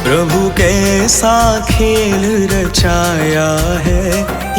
प्रभु कैसा खेल रचाया है,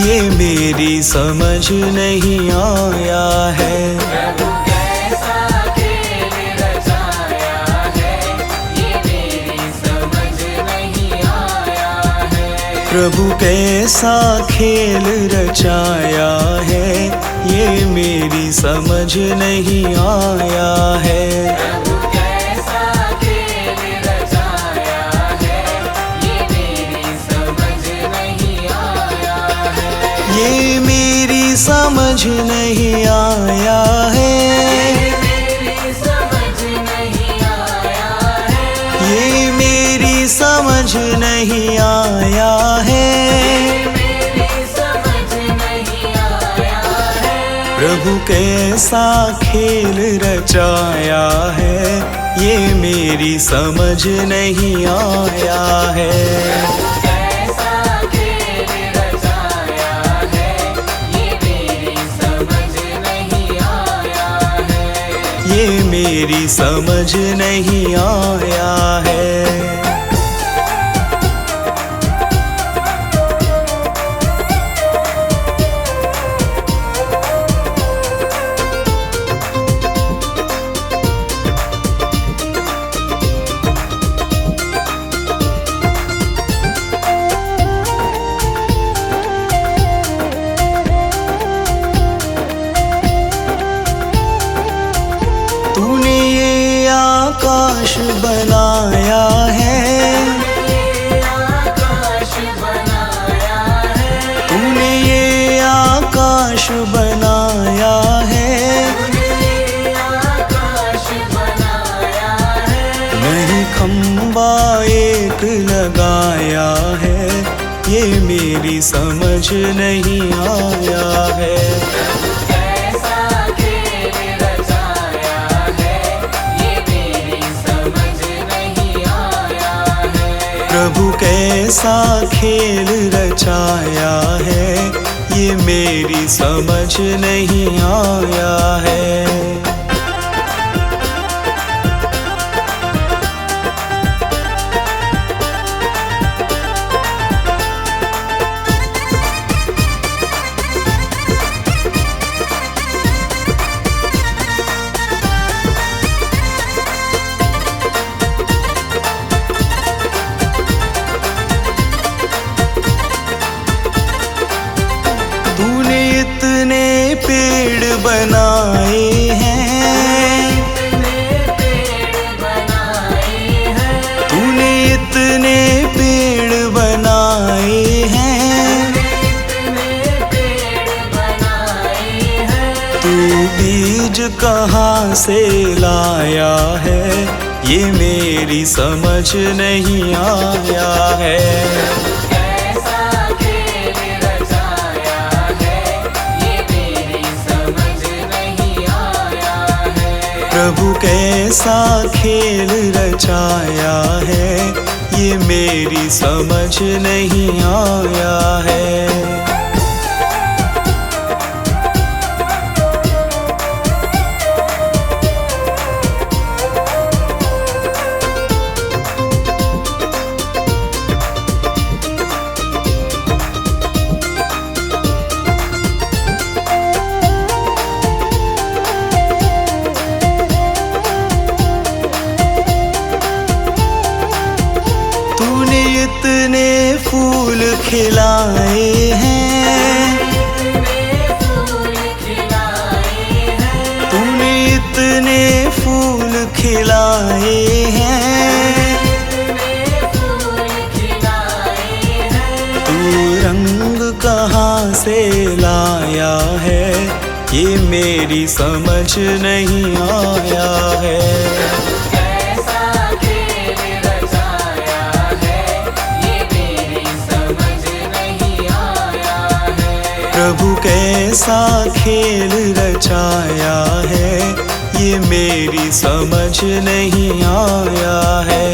ये मेरी समझ नहीं आया है। प्रभु कैसा खेल रचाया है, ये मेरी समझ नहीं आया है। प्रभु कैसा खेल रचाया है, ये मेरी समझ नहीं आया है। ये मेरी समझ नहीं आया है। ये मेरी समझ नहीं आया है। प्रभु कैसा खेल रचाया है, ये मेरी समझ नहीं आया है। ये मेरी समझ नहीं आया है। तूने ये आकाश बनाया है, तूने ये आकाश बनाया है। नहीं खंबा एक लगाया है, ये मेरी समझ नहीं आया है। प्रभु कैसा खेल रचाया है, ये मेरी समझ नहीं आया है। तूने इतने पेड़ बनाए हैं, तूने इतने पेड़ बनाए हैं। तू बीज कहाँ से लाया है, ये मेरी समझ नहीं आया है। प्रभु कैसा खेल रचाया है, ये मेरी समझ नहीं आया है। तूने इतने फूल खिलाए हैं, तूने इतने फूल खिलाए हैं। तू रंग कहाँ से लाया है, ये मेरी समझ नहीं आया है। प्रभु कैसा खेल रचाया है, ये मेरी समझ नहीं आया है।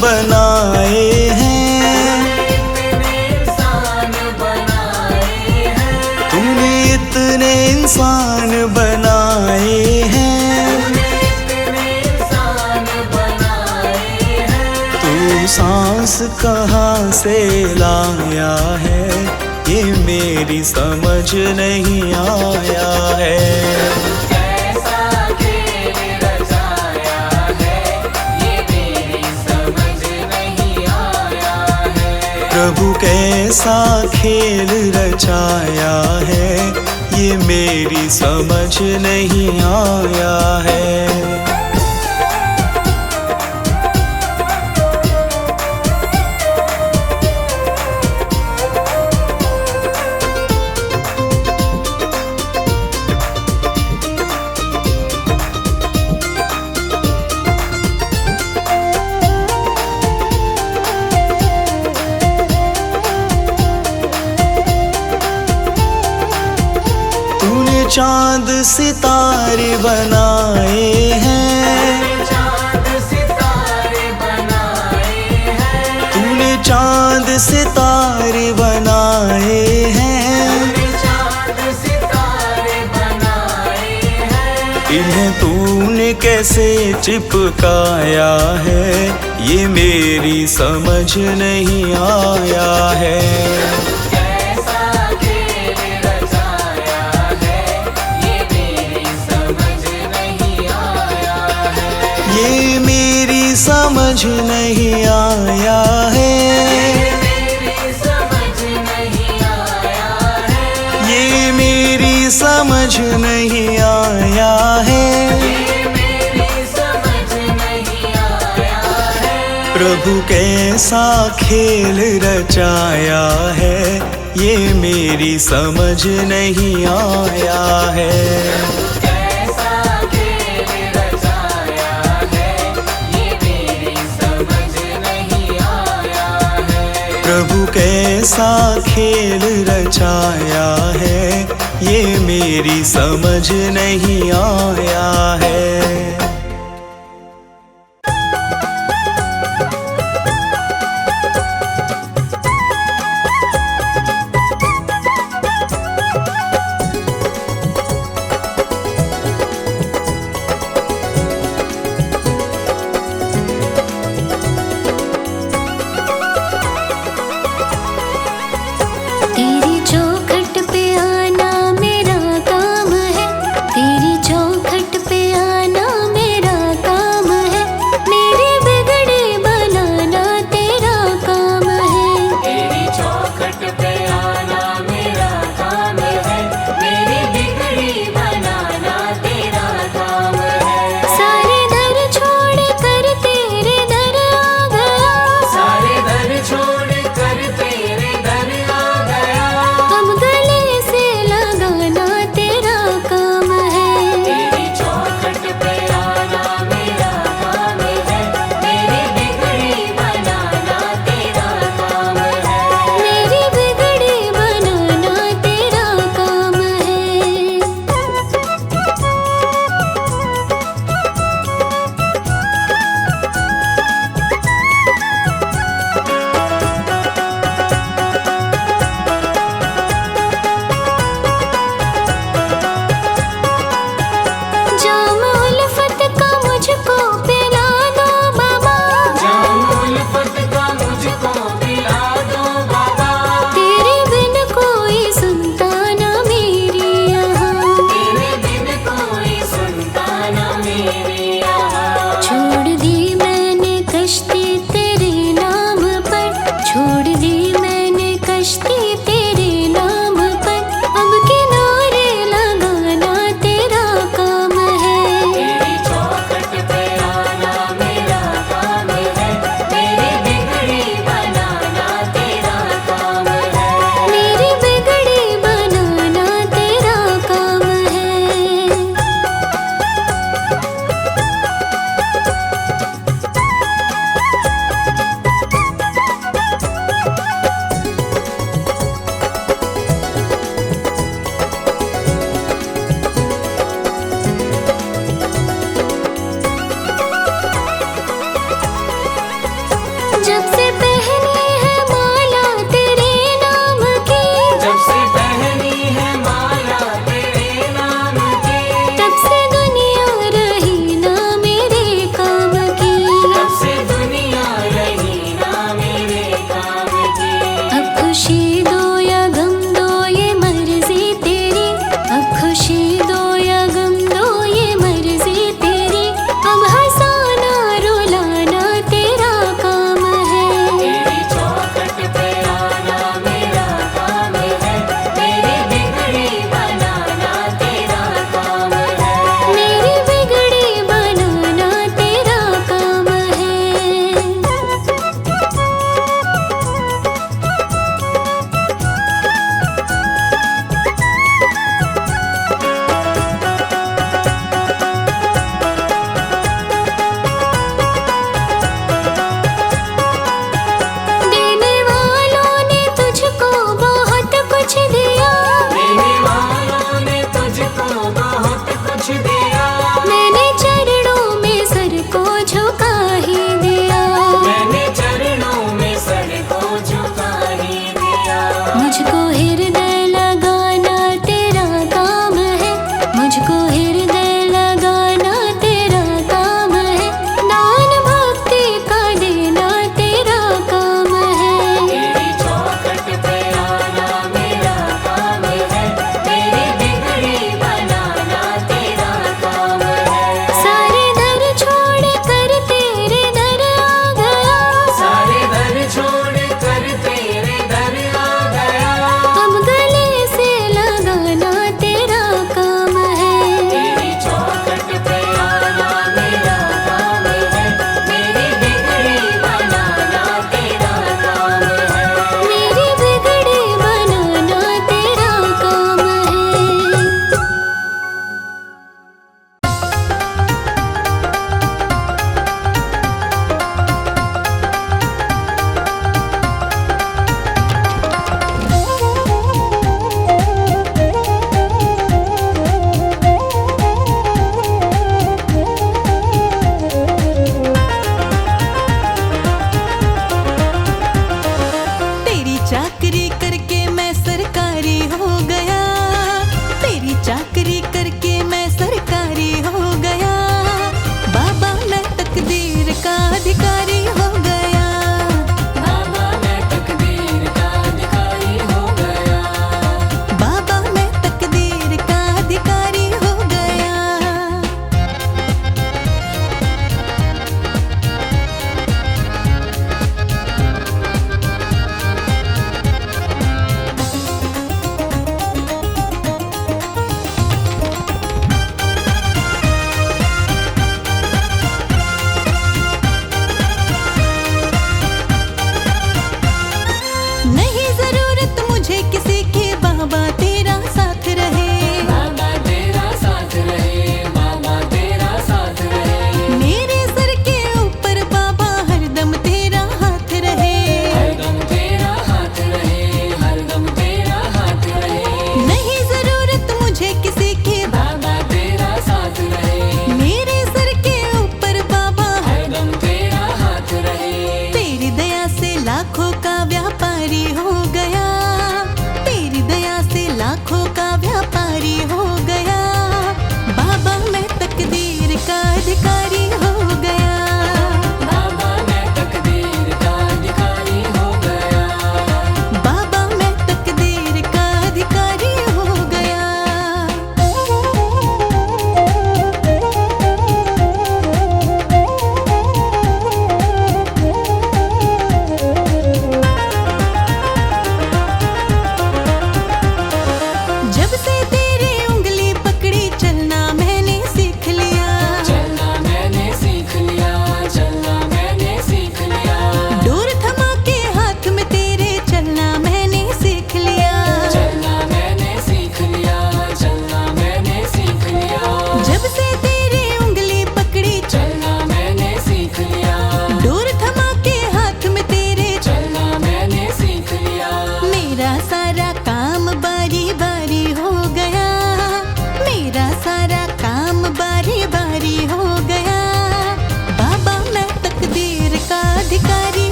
बनाए हैं, तूने इतने इंसान बनाए हैं, तू सांस कहाँ से लाया है, ये मेरी समझ नहीं आया है। प्रभु कैसा खेल रचाया है, ये मेरी समझ नहीं आया है। चांद सितारे बनाए हैं, तूने चांद सितारे बनाए हैं, इन्हें तूने कैसे चिपकाया है, ये मेरी समझ नहीं आया है। ये मेरी समझ नहीं आया है, ये मेरी समझ नहीं आया है। प्रभु कैसा खेल रचाया है, ये मेरी समझ नहीं आया है। प्रभु कैसा खेल रचाया है, ये मेरी समझ नहीं आया है।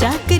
चाक